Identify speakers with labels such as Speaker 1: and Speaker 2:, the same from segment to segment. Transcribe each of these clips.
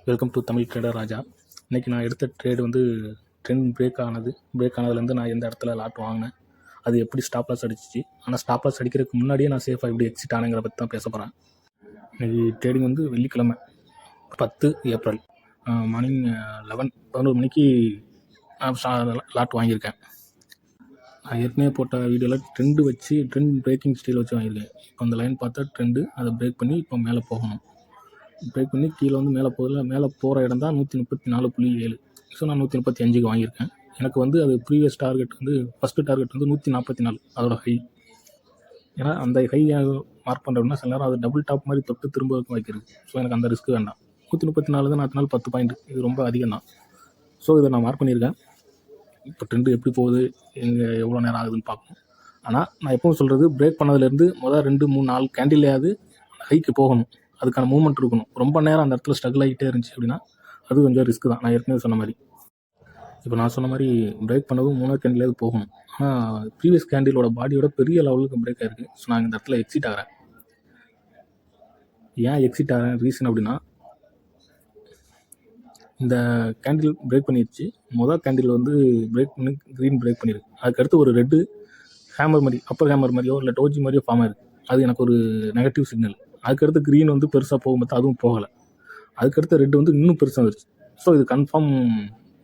Speaker 1: Welcome to Tamil trader ராஜா. இன்றைக்கி நான் எடுத்த ட்ரேடு வந்து ட்ரெண்ட் பிரேக் ஆனதுலேருந்து நான் எந்த இடத்துல லாட் வாங்கினேன், அது எப்படி ஸ்டாப் லாஸ் அடிச்சிச்சு, ஆனால் ஸ்டாப் லாஸ் அடிக்கிறதுக்கு முன்னாடியே நான் சேஃபாக எப்படி எக்ஸிட் ஆனேங்கிற பற்றி தான் பேச போகிறேன். இன்றைக்கி ட்ரேடிங் வந்து வெள்ளிக்கிழமை 10 ஏப்ரல் மார்னிங் 11 மணிக்கு லாட் வாங்கியிருக்கேன். நான் ஏற்கனவே போட்ட வீடியோவில் ட்ரெண்ட் பிரேக்கிங் ஸ்டைல் வச்சு வாங்கியிருக்கேன். இப்போ அந்த லைன் பார்த்தா ட்ரெண்டு, அதை பிரேக் பண்ணி இப்போ மேலே போகணும். பிரேக் பண்ணி கீழே வந்து மேலே போகிற இடம் தான் 134.7. ஸோ நான் 135க்கு வாங்கியிருக்கேன். எனக்கு வந்து அது ப்ரீவியஸ் டார்கெட் வந்து ஃபஸ்ட்டு டார்கெட் வந்து 144 அதோட ஹை. ஏன்னா அந்த ஹை மார்க் பண்ணுறோம்னா சில நேரம் அது டபுள் டாப் மாதிரி தொட்டு திரும்ப வைக்கிறது. ஸோ எனக்கு அந்த ரிஸ்க் வேண்டாம். 134 தான் 4 10 பாயிண்ட், இது ரொம்ப அதிகம் தான். ஸோ இதை நான் மார்க் பண்ணியிருக்கேன். இப்போ ட்ரெண்டு எப்படி போகுது, எவ்வளோ நேரம் ஆகுதுன்னு பார்க்கணும். ஆனால் நான் எப்பவும் சொல்கிறது, பிரேக் பண்ணதுலேருந்து 2 3 4 கேண்டில்லையாவது ஹைக்கு போகணும். அதுக்கான மூவ்மெண்ட் இருக்கணும். ரொம்ப நேரம் அந்த இடத்துல ஸ்ட்ரகிள் ஆகிட்டே இருந்துச்சு அப்படின்னா அது கொஞ்சம் ரிஸ்க் தான். நான் ஏற்கனவே சொன்ன மாதிரி, இப்போ நான் சொன்ன மாதிரி பிரேக் பண்ணதும் 3 கேண்டிலாவது போகணும். ஆனால் ப்ரீவியஸ் கேண்டிலோட பாடியோட பெரிய லெவலுக்கு பிரேக் ஆகிருக்கு. ஸோ நான் இந்த இடத்துல எக்ஸிட் ஆகிறேன். ஏன் எக்ஸிட் ஆகிறேன் ரீசன் அப்படின்னா, இந்த கேண்டில் பிரேக் பண்ணிடுச்சு. கேண்டில் வந்து பிரேக் பண்ணி க்ரீன் பிரேக் பண்ணியிருக்கு. அதுக்கடுத்து ஒரு ரெட்டு ஹேமர் மாதிரி, அப்பர் ஹேமர் மாதிரியோ இல்லை டோஜி மாதிரியோ ஃபார்ம் ஆயிருக்கு. அது எனக்கு ஒரு நெகட்டிவ் சிக்னல். அதுக்கடுத்து க்ரீன் வந்து பெருசாக போகும்போது அதுவும் போகலை. அதுக்கடுத்து ரெட்டு வந்து இன்னும் பெருசாக வந்துருச்சு. ஸோ இது கன்ஃபார்ம்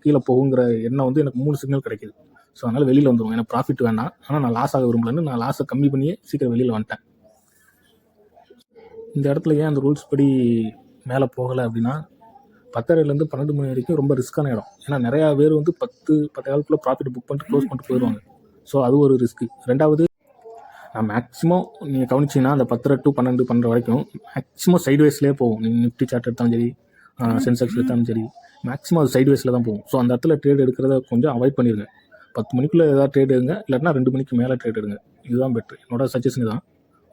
Speaker 1: கீழே போகுங்கிற எண்ணம் வந்து எனக்கு 3 சிக்னல் கிடைக்கிது. ஸோ அதனால் வெளியில் வந்துடும். எனக்கு ப்ராஃபிட் வேண்டாம், ஆனால் நான் லாஸ் ஆக விரும்பலன்னு நான் லாஸை கம்மி பண்ணியே சீக்கிரம் வெளியில் வந்துட்டேன். இந்த இடத்துல ஏன் அந்த ரூல்ஸ் படி மேலே போகலை அப்படின்னா, 10:30லேருந்து 12 மணி வரைக்கும் ரொம்ப ரிஸ்க்கான இடம். ஏன்னா நிறையா பேர் வந்து 10 ப்ராஃபிட் புக் பண்ணிட்டு க்ளோஸ் பண்ணிட்டு போயிடுவாங்க. ஸோ அது ஒரு ரிஸ்க்கு. ரெண்டாவது, நான் மேக்ஸிமம் நீங்கள் கவனிச்சிங்கன்னா அந்த 10 to 12 பண்ணுற வரைக்கும் மேக்ஸிமம் சைட்வேஸ்லேயே போகும். நீங்கள் நிஃப்டி சார்ட் எடுத்தாலும் சரி, சென்செக்ஸ் எடுத்தாலும் சரி, மேக்ஸிமம் அது சைட்வேஸில் தான் போகும். ஸோ அந்த இடத்துல ட்ரேட் எடுக்கிறத கொஞ்சம் அவாய்ட் பண்ணிடுங்க. 10 மணிக்குள்ளே ஏதாவது ட்ரேட் எடுங்க, இல்லைனா 2 மணிக்கு மேலே ட்ரேட் எடுங்க. இதுதான் பெட்ரு. என்னோட சஜஷன் தான்.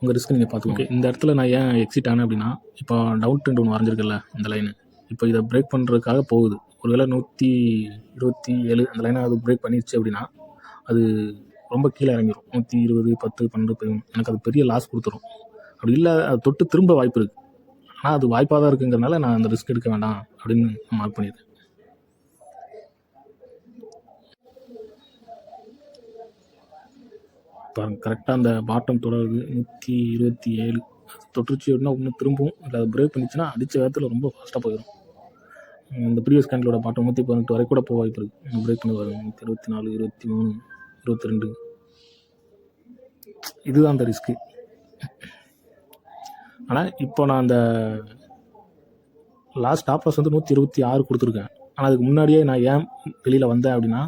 Speaker 1: உங்கள் ரிஸ்க் நீங்கள் பார்த்துக்கோங்க. இந்த இடத்துல நான் ஏன் எக்ஸிட் ஆனேன் அப்படின்னா, இப்போ டவுன் ட்ரெண்ட் ஒன்று வரைஞ்சிருக்குல்ல அந்த லைனு, இப்போ இதை பிரேக் பண்ணுறதுக்காக போகுது. ஒருவேளை 127 அந்த லைனை அது பிரேக் பண்ணிடுச்சு அப்படின்னா அது ரொம்ப கீழே இறங்கிடும். 120 10 12 11 எனக்கு அது பெரிய லாஸ் கொடுத்துரும். அப்படி இல்லை, அது தொட்டு திரும்ப வாய்ப்பு இருக்குது. ஆனால் அது வாய்ப்பாக தான் இருக்குங்கிறனால நான் அந்த ரிஸ்க் எடுக்க வேண்டாம் அப்படின்னு மார்க் பண்ணிடுறேன். பாருங்கள், கரெக்டாக அந்த பாட்டம் தொடருது 127. அது தொட்டுருச்சு அப்படின்னா ஒன்று திரும்பவும், இல்லை அது பிரேக் பண்ணிச்சுன்னா அடித்த வேகத்தில் ரொம்ப ஃபாஸ்ட்டாக போயிடும். இந்த ப்ரீவியஸ் கேண்டிலோட பாட்டம் 118 வரை கூட போக வாய்ப்பு இருக்குது. பிரேக் பண்ணி வரும் 124 23 22. இதுதான் அந்த ரிஸ்க்கு. ஆனால் இப்போ நான் அந்த லாஸ்ட் ஸ்டாப் லாஸ் வந்து 126 கொடுத்துருக்கேன். ஆனால் அதுக்கு முன்னாடியே நான் ஏன் வெளியில் வந்தேன் அப்படின்னா,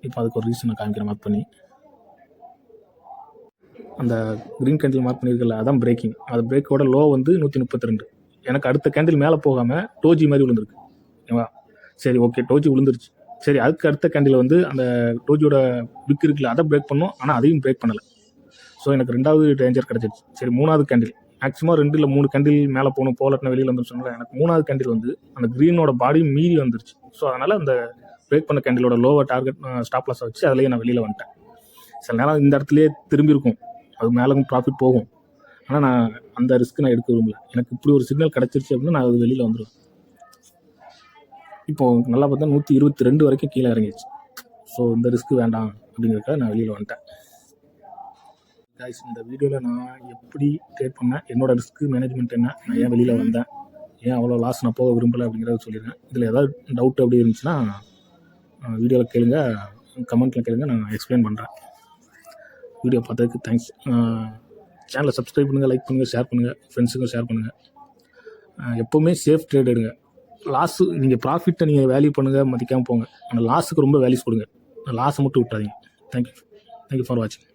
Speaker 1: இப்போ அதுக்கு ஒரு ரீசன் நான் காமிக்கிறேன். மார்க் பண்ணி அந்த க்ரீன் கேண்டில் மார்க் பண்ணியிருக்கல, அதான் பிரேக்கிங். அது பிரேக்கோட லோ வந்து 132. எனக்கு அடுத்த கேண்டில் மேலே போகாமல் டோஜி மாதிரி விழுந்துருக்கு. ஓகேவா? சரி, ஓகே, டோஜி விழுந்துருச்சு. சரி, அதுக்கு அடுத்த கேண்டில் வந்து அந்த டோஜியோட விக் இருக்குல்ல, அதை பிரேக் பண்ணோம். ஆனால் அதையும் பிரேக் பண்ணலை. ஸோ எனக்கு 2வது டேஞ்சர் கிடச்சிருச்சு. சரி, 3வது கேண்டில் மேக்ஸிமம் 2 இல்லை 3 கேண்டில் மேலே போகலட்டின வெளியில் வந்துருச்சு. சொன்னால எனக்கு 3வது கேண்டில் வந்து அந்த க்ரீனோட பாடி மீறி வந்துருச்சு. ஸோ அதனால் அந்த பிரேக் பண்ண கேண்டிலோட லோவர் டார்கெட் ஸ்டாப் லாஸை வச்சு அதிலேயே நான் வெளியில் வந்துட்டேன். சில நேரம் இந்த இடத்துலையே திரும்பி இருக்கும், அது மேலும் ப்ராஃபிட் போகும். ஆனால் நான் அந்த ரிஸ்க் நான் எடுக்க விரும்பல. எனக்கு இப்படி ஒரு சிக்னல் கிடச்சிருச்சு அப்படின்னா நான் அது வெளியில் வந்துடுவேன். இப்போது நல்லா பார்த்தா 122 வரைக்கும் கீழே இறங்கிடுச்சு. ஸோ இந்த ரிஸ்க் வேண்டாம் அப்படிங்கிறதுக்காக நான் வெளியில் வந்துட்டேன். கைஸ், இந்த வீடியோவில் நான் எப்படி ட்ரேட் பண்ணேன், என்னோடய ரிஸ்க் மேனேஜ்மெண்ட் என்ன, நான் ஏன் வெளியில் வந்தேன், ஏன் அவ்வளோ லாஸ் நான் போக விரும்பலை அப்படிங்கிறத சொல்லிடுறேன். இதில் ஏதாவது டவுட் அப்படி இருந்துச்சுன்னா வீடியோவில் கேளுங்க, கமெண்ட்டில் கேளுங்க, நான் எக்ஸ்பிளைன் பண்ணுறேன். வீடியோ பார்த்ததுக்கு தேங்க்ஸ். சேனலை சப்ஸ்கிரைப் பண்ணுங்கள், லைக் பண்ணுங்கள், ஷேர் பண்ணுங்கள், ஃப்ரெண்ட்ஸுக்கும் ஷேர் பண்ணுங்கள். எப்போவுமே சேஃப் ட்ரேட் எடுங்க. லாஸு நீங்கள் ப்ராஃபிட்டை நீங்கள் வேல்யூ பண்ணுங்கள், மதிக்காமல் போங்க. ஆனால் லாஸுக்கு ரொம்ப வேல்யூஸ் கொடுங்க. லாஸை மட்டும் விட்டாதீங்க. தேங்க்யூ ஃபார் வாட்சிங்.